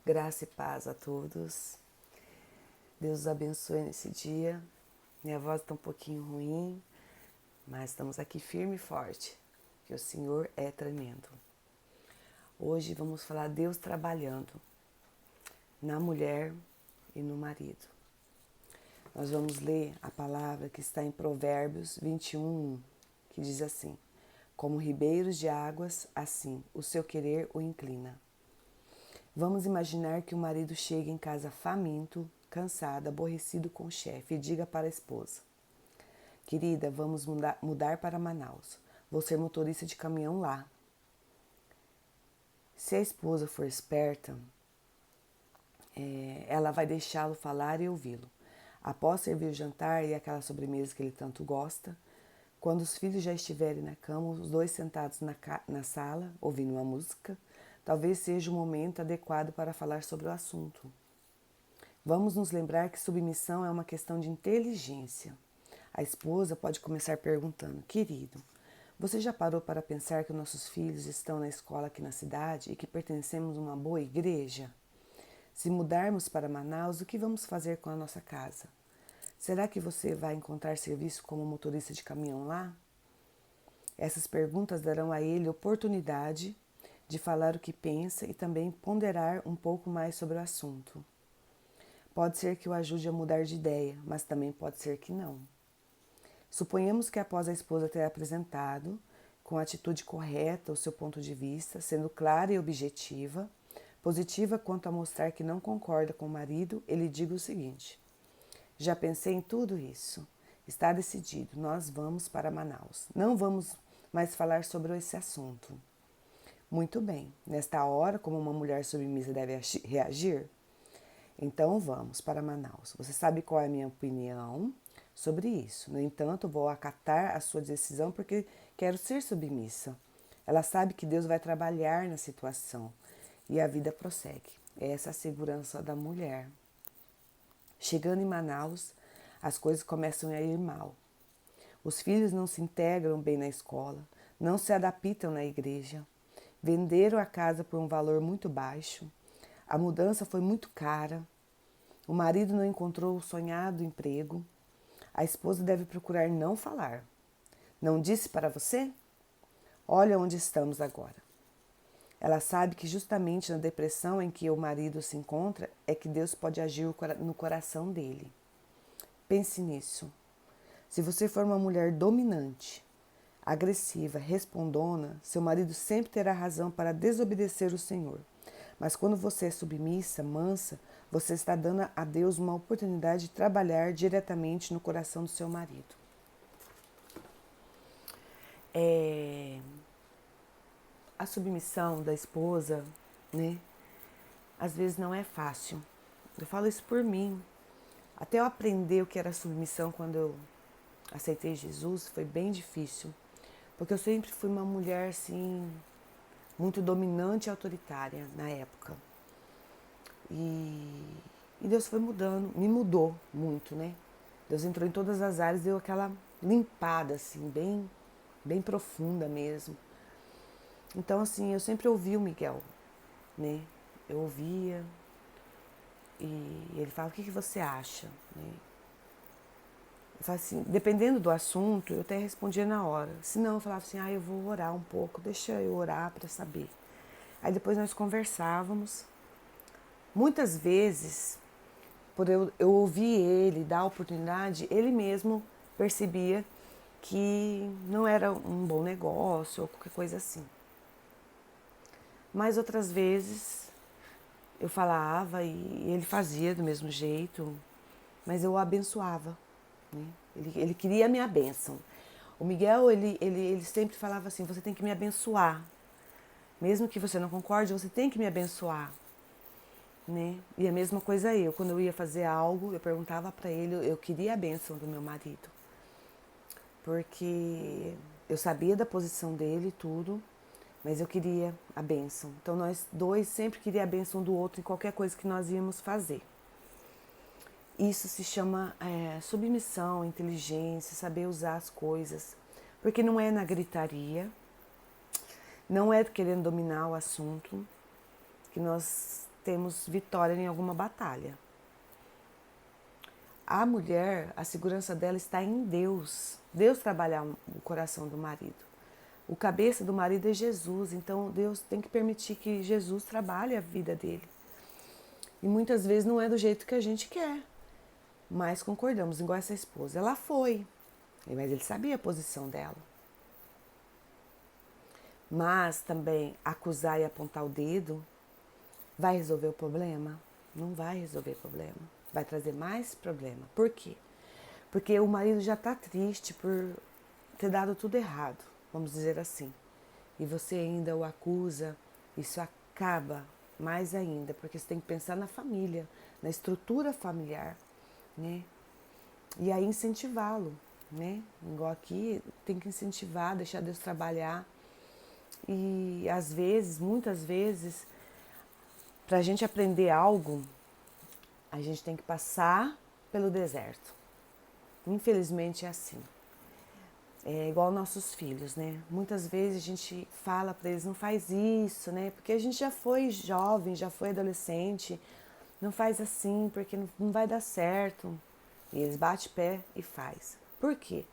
Graça e paz a todos. Deus os abençoe nesse dia. Minha voz está um pouquinho ruim, mas estamos aqui firme e forte, que o Senhor é tremendo. Hoje vamos falar Deus trabalhando na mulher e no marido. Nós vamos ler a palavra que está em Provérbios 21, que diz assim: como ribeiros de águas, assim o seu querer o inclina. Vamos imaginar que o marido chega em casa faminto, cansado, aborrecido com o chefe e diga para a esposa: querida, vamos mudar para Manaus. Vou ser motorista de caminhão lá. Se a esposa for esperta, ela vai deixá-lo falar e ouvi-lo. Após servir o jantar e aquela sobremesa que ele tanto gosta, quando os filhos já estiverem na cama, os dois sentados na sala, ouvindo uma música, talvez seja o momento adequado para falar sobre o assunto. Vamos nos lembrar que submissão é uma questão de inteligência. A esposa pode começar perguntando: querido, você já parou para pensar que nossos filhos estão na escola aqui na cidade e que pertencemos a uma boa igreja? Se mudarmos para Manaus, o que vamos fazer com a nossa casa? Será que você vai encontrar serviço como motorista de caminhão lá? Essas perguntas darão a ele oportunidade de falar o que pensa e também ponderar um pouco mais sobre o assunto. Pode ser que o ajude a mudar de ideia, mas também pode ser que não. Suponhamos que após a esposa ter apresentado, com a atitude correta, o seu ponto de vista, sendo clara e objetiva, positiva quanto a mostrar que não concorda com o marido, ele diga o seguinte: já pensei em tudo isso. Está decidido, nós vamos para Manaus. Não vamos mais falar sobre esse assunto. Muito bem, nesta hora, como uma mulher submissa deve reagir? Então vamos para Manaus. Você sabe qual é a minha opinião sobre isso. No entanto, vou acatar a sua decisão porque quero ser submissa. Ela sabe que Deus vai trabalhar na situação e a vida prossegue. Essa é a segurança da mulher. Chegando em Manaus, as coisas começam a ir mal. Os filhos não se integram bem na escola, não se adaptam na igreja, venderam a casa por um valor muito baixo, a mudança foi muito cara, o marido não encontrou o sonhado emprego, a esposa deve procurar não falar. Não disse para você? Olha onde estamos agora. Ela sabe que justamente na depressão em que o marido se encontra é que Deus pode agir no coração dele. Pense nisso. Se você for uma mulher dominante, agressiva, respondona, seu marido sempre terá razão para desobedecer o Senhor. Mas quando você é submissa, mansa, você está dando a Deus uma oportunidade de trabalhar diretamente no coração do seu marido. A submissão da esposa, né? Às vezes não é fácil. Eu falo isso por mim. Até eu aprender o que era submissão quando eu aceitei Jesus, foi bem difícil. Porque eu sempre fui uma mulher, assim, muito dominante e autoritária na época. E Deus foi mudando, me mudou muito, né? Deus entrou em todas as áreas, deu aquela limpada, assim, bem profunda mesmo. Então, assim, eu sempre ouvi o Miguel, né? Eu ouvia e ele falava: o que você acha? Né? Eu falava assim, dependendo do assunto, eu até respondia na hora. Se não, eu falava assim: eu vou orar um pouco, deixa eu orar para saber. Aí depois nós conversávamos. Muitas vezes, por eu ouvir ele, dar a oportunidade, ele mesmo percebia que não era um bom negócio ou qualquer coisa assim. Mas outras vezes eu falava e ele fazia do mesmo jeito, mas eu o abençoava. Né? Ele queria a minha bênção. O Miguel, ele sempre falava assim: você tem que me abençoar. Mesmo que você não concorde, você tem que me abençoar. Né? E a mesma coisa eu. Quando eu ia fazer algo, eu perguntava para ele, eu queria a bênção do meu marido. Porque eu sabia da posição dele e tudo, mas eu queria a bênção. Então nós dois sempre queríamos a bênção do outro em qualquer coisa que nós íamos fazer. Isso se chama submissão, inteligência, saber usar as coisas. Porque não é na gritaria, não é querendo dominar o assunto, que nós temos vitória em alguma batalha. A mulher, a segurança dela está em Deus. Deus trabalha o coração do marido. O cabeça do marido é Jesus, então Deus tem que permitir que Jesus trabalhe a vida dele. E muitas vezes não é do jeito que a gente quer, mas concordamos, igual essa esposa. Ela foi, mas ele sabia a posição dela. Mas também acusar e apontar o dedo vai resolver o problema? Não vai resolver o problema. Vai trazer mais problema. Por quê? Porque o marido já está triste por ter dado tudo errado, vamos dizer assim. E você ainda o acusa, isso acaba mais ainda, porque você tem que pensar na família, na estrutura familiar, né? E aí incentivá-lo, né? Igual aqui, tem que incentivar, deixar Deus trabalhar. E às vezes, muitas vezes, para a gente aprender algo, a gente tem que passar pelo deserto. Infelizmente é assim. É igual nossos filhos, né? Muitas vezes a gente fala para eles, não faz isso, né? Porque a gente já foi jovem, já foi adolescente, não faz assim, porque não vai dar certo. E eles batem pé e faz. Por quê?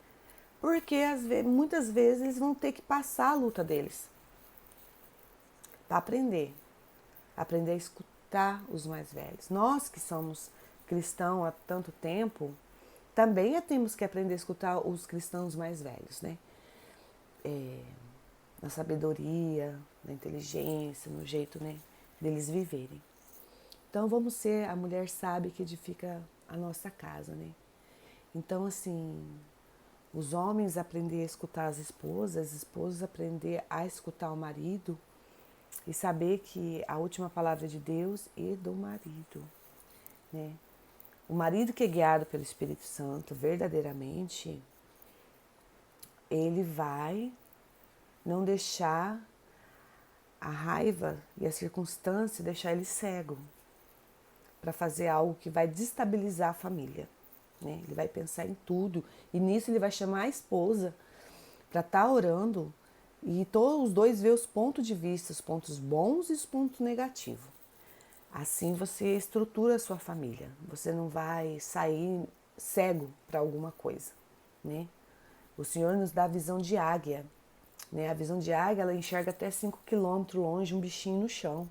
Porque muitas vezes eles vão ter que passar a luta deles para aprender. Aprender a escutar os mais velhos. Nós que somos cristãos há tanto tempo, também temos que aprender a escutar os cristãos mais velhos, né? Na sabedoria, na inteligência, no jeito, né, deles viverem. Então vamos ser a mulher sábia que edifica a nossa casa, né? Então assim, os homens aprender a escutar as esposas aprender a escutar o marido e saber que a última palavra é de Deus e do marido, né? O marido que é guiado pelo Espírito Santo verdadeiramente, ele vai não deixar a raiva e a circunstância deixar ele cego para fazer algo que vai destabilizar a família, né? Ele vai pensar em tudo e nisso ele vai chamar a esposa para estar orando e todos os dois ver os pontos de vista, os pontos bons e os pontos negativos. Assim você estrutura a sua família, você não vai sair cego para alguma coisa, né? O Senhor nos dá a visão de águia, né? A visão de águia, ela enxerga até 5 quilômetros longe um bichinho no chão.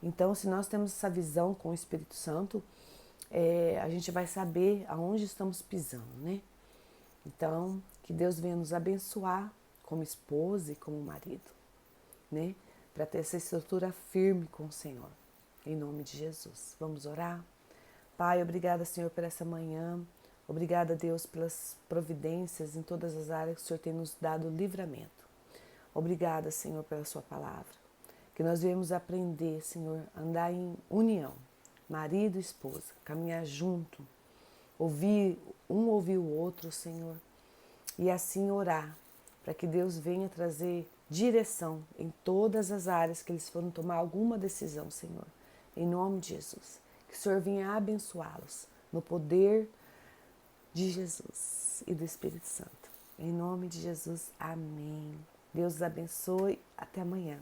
Então, se nós temos essa visão com o Espírito Santo, a gente vai saber aonde estamos pisando, né? Então, que Deus venha nos abençoar como esposa e como marido, né? Para ter essa estrutura firme com o Senhor. Em nome de Jesus. Vamos orar? Pai, obrigada, Senhor, por essa manhã. Obrigada, Deus, pelas providências em todas as áreas que o Senhor tem nos dado livramento. Obrigada, Senhor, pela sua palavra. Que nós viemos aprender, Senhor, a andar em união. Marido e esposa, caminhar junto. Ouvir o outro, Senhor. E assim orar, para que Deus venha trazer direção em todas as áreas que eles foram tomar alguma decisão, Senhor. Em nome de Jesus. Que o Senhor venha abençoá-los no poder de Jesus e do Espírito Santo. Em nome de Jesus, amém. Deus os abençoe. Até amanhã.